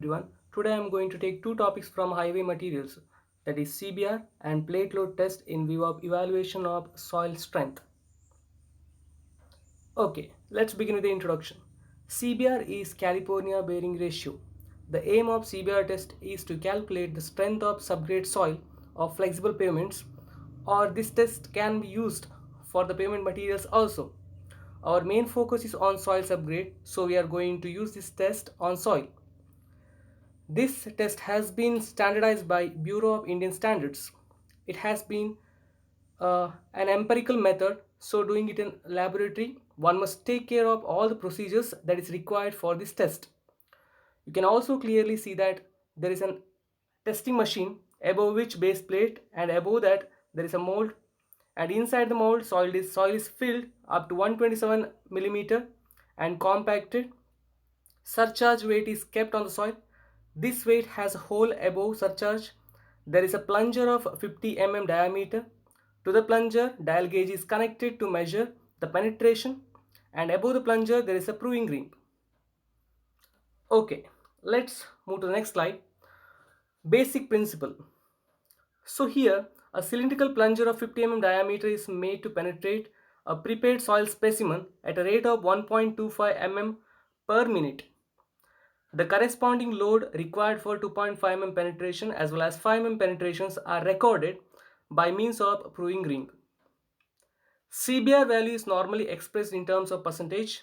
everyone. Today I am going to take two topics from highway materials, that is CBR and plate load test in view of evaluation of soil strength. Okay, let's begin with the introduction. CBR is California bearing ratio. The aim of CBR test is to calculate the strength of subgrade soil of flexible pavements, or this test can be used for the pavement materials also. Our main focus is on soil subgrade, so we are going to use this test on soil. This test has been standardized by Bureau of Indian Standards. It has been an empirical method, so doing it in laboratory, one must take care of all the procedures that is required for this test. You can also clearly see that there is a testing machine above which base plate, and above that there is a mold, and inside the mold soil is filled up to 127 millimeter and compacted. Surcharge weight is kept on the soil. This weight has a hole above surcharge. There is a plunger of 50 mm diameter. To the plunger, dial gauge is connected to measure the penetration, and above the plunger there is a proving ring. Okay, let's move to the next slide. Basic principle. So here, a cylindrical plunger of 50 mm diameter is made to penetrate a prepared soil specimen at a rate of 1.25 mm per minute. The corresponding load required for 2.5 mm penetration as well as 5 mm penetrations are recorded by means of proving ring. CBR value is normally expressed in terms of percentage.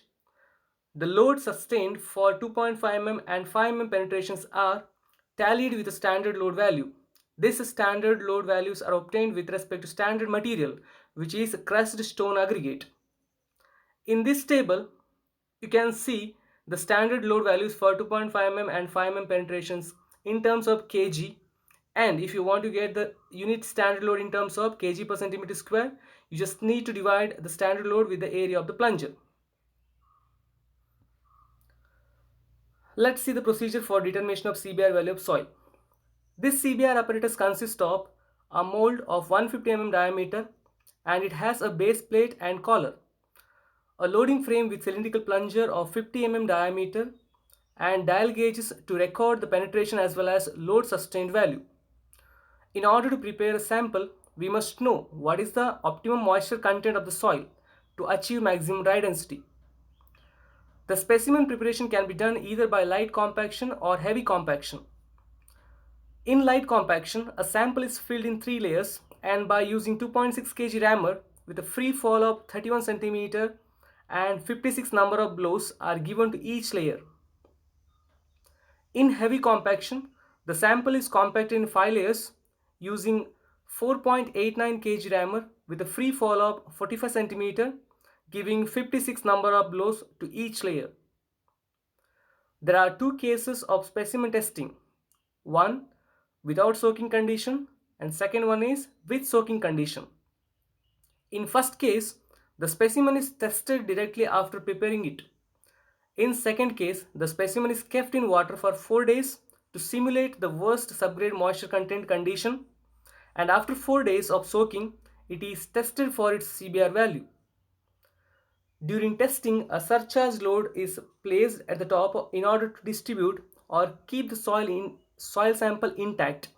The load sustained for 2.5 mm and 5 mm penetrations are tallied with the standard load value. These standard load values are obtained with respect to standard material, which is crushed stone aggregate. In this table, you can see the standard load values for 2.5 mm and 5 mm penetrations in terms of kg, and if you want to get the unit standard load in terms of kg per centimeter square, you just need to divide the standard load with the area of the plunger. Let's see the procedure for determination of CBR value of soil. This CBR apparatus consists of a mold of 150 mm diameter, and it has a base plate and collar, a loading frame with cylindrical plunger of 50 mm diameter, and dial gauges to record the penetration as well as load sustained value. In order to prepare a sample, we must know what is the optimum moisture content of the soil to achieve maximum dry density. The specimen preparation can be done either by light compaction or heavy compaction. In light compaction, a sample is filled in 3 layers, and by using 2.6 kg rammer with a free fall of 31 cm and 56 number of blows are given to each layer. In heavy compaction, the sample is compacted in 5 layers using 4.89 kg rammer with a free fall of 45 cm, giving 56 number of blows to each layer. There are two cases of specimen testing. One without soaking condition, and second one is with soaking condition. In first case, the specimen is tested directly after preparing it. In second case, the specimen is kept in water for 4 days to simulate the worst subgrade moisture content condition, and after 4 days of soaking, it is tested for its CBR value. During testing, a surcharge load is placed at the top in order to distribute or keep the soil sample intact.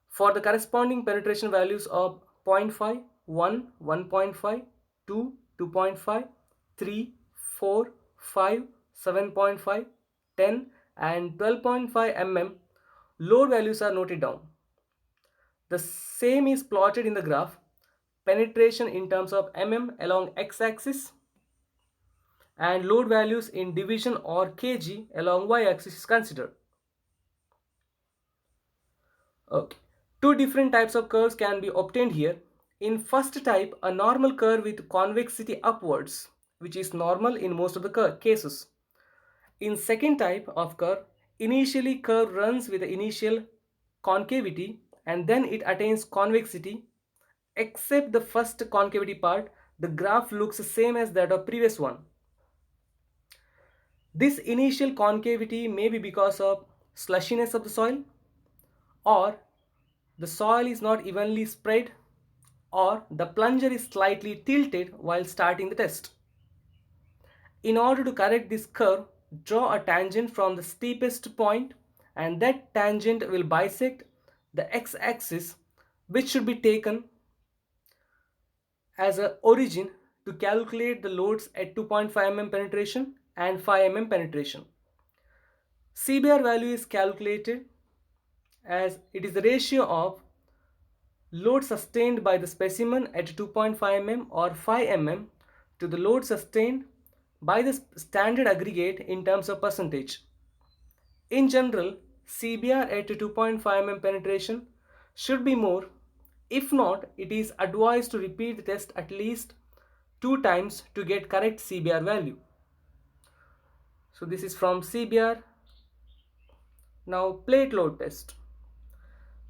For the corresponding penetration values of 0.5, 1, 1.5, 2, 2.5, 3, 4, 5, 7.5, 10 and 12.5 mm, load values are noted down. The same is plotted in the graph. Penetration in terms of mm along x-axis and load values in division or kg along y-axis is considered. Okay. Two different types of curves can be obtained here. In first type, a normal curve with convexity upwards, which is normal in most of the cases. In second type of curve, initially curve runs with the initial concavity and then it attains convexity. Except the first concavity part, the graph looks the same as that of previous one. This initial concavity may be because of slushiness of the soil, or the soil is not evenly spread, or the plunger is slightly tilted while starting the test. In order to correct this curve, draw a tangent from the steepest point, and that tangent will bisect the x-axis, which should be taken as a origin to calculate the loads at 2.5 mm penetration and 5 mm penetration. CBR value is calculated as it is the ratio of load sustained by the specimen at 2.5 mm or 5 mm to the load sustained by the standard aggregate in terms of percentage. In general, CBR at 2.5 mm penetration should be more. If not, it is advised to repeat the test at least 2 times to get correct CBR value. So this is from CBR. Now plate load test.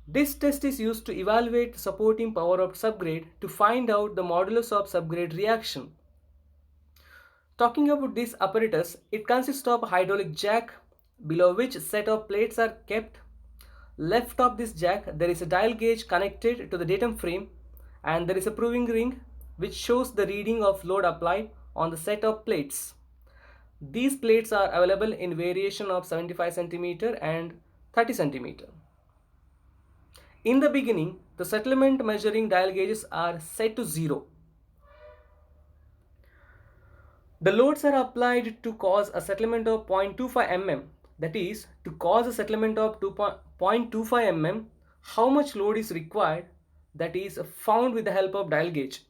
This test is used to evaluate the supporting power of subgrade to find out the modulus of subgrade reaction. Talking about this apparatus, it consists of a hydraulic jack below which set of plates are kept. Left of this jack there is a dial gauge connected to the datum frame, and there is a proving ring which shows the reading of load applied on the set of plates. These plates are available in variation of 75 cm and 30 cm. In the beginning, the settlement measuring dial gauges are set to 0. The loads are applied to cause a settlement of 0.25 mm. That is, to cause a settlement of 0.25 mm, how much load is required, that is found with the help of dial gauge.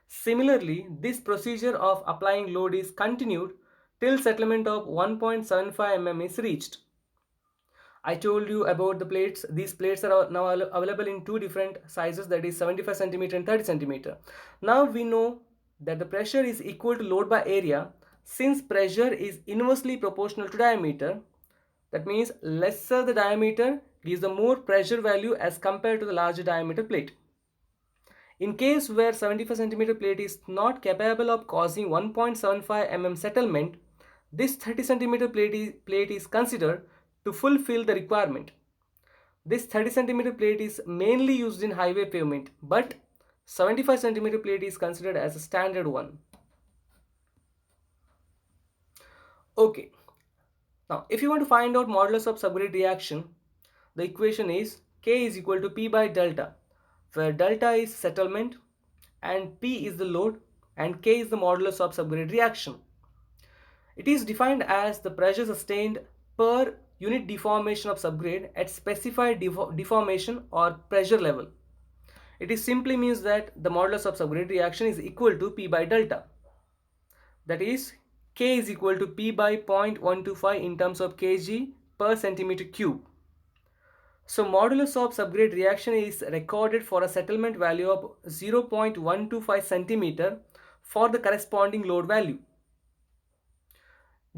Similarly, this procedure of applying load is continued till settlement of 1.75 mm is reached. I told you about the plates. These plates are now available in two different sizes, that is 75 cm and 30 cm. Now we know that the pressure is equal to load by area. Since pressure is inversely proportional to diameter, that means lesser the diameter gives the more pressure value as compared to the larger diameter plate. In case where 75 cm plate is not capable of causing 1.75 mm settlement, this 30 cm plate is considered to fulfill the requirement. This 30 cm plate is mainly used in highway pavement, but 75 cm plate is considered as a standard one. Okay, now if you want to find out modulus of subgrade reaction, the equation is K is equal to P by delta, where delta is settlement and P is the load and K is the modulus of subgrade reaction. It is defined as the pressure sustained per unit deformation of subgrade at specified deformation or pressure level. It is simply means that the modulus of subgrade reaction is equal to P by delta. That is, K is equal to P by 0.125 in terms of kg per centimeter cube. So modulus of subgrade reaction is recorded for a settlement value of 0.125 centimeter for the corresponding load value.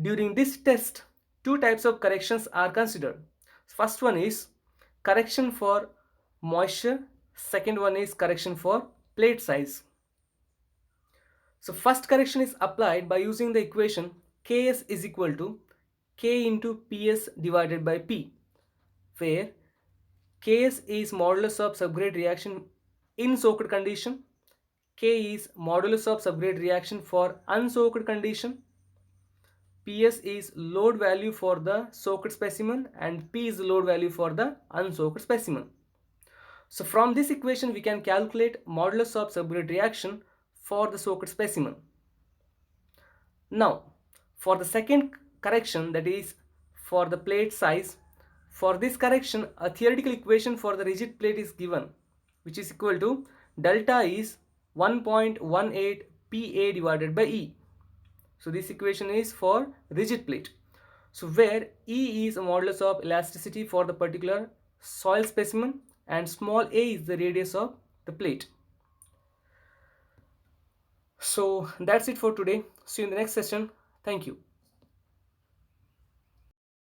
During this test, two types of corrections are considered. First one is correction for moisture, second one is correction for plate size. So first correction is applied by using the equation Ks is equal to K into Ps divided by P, where Ks is modulus of subgrade reaction in soaked condition, K is modulus of subgrade reaction for unsoaked condition, Ps is load value for the soaked specimen and P is the load value for the unsoaked specimen. So from this equation we can calculate modulus of subgrade reaction for the soaked specimen. Now for the second correction, that is for the plate size, for this correction a theoretical equation for the rigid plate is given, which is equal to delta is 1.18 Pa divided by E. So this equation is for rigid plate. So where E is a modulus of elasticity for the particular soil specimen and small a is the radius of the plate. So that's it for today. See you in the next session. Thank you.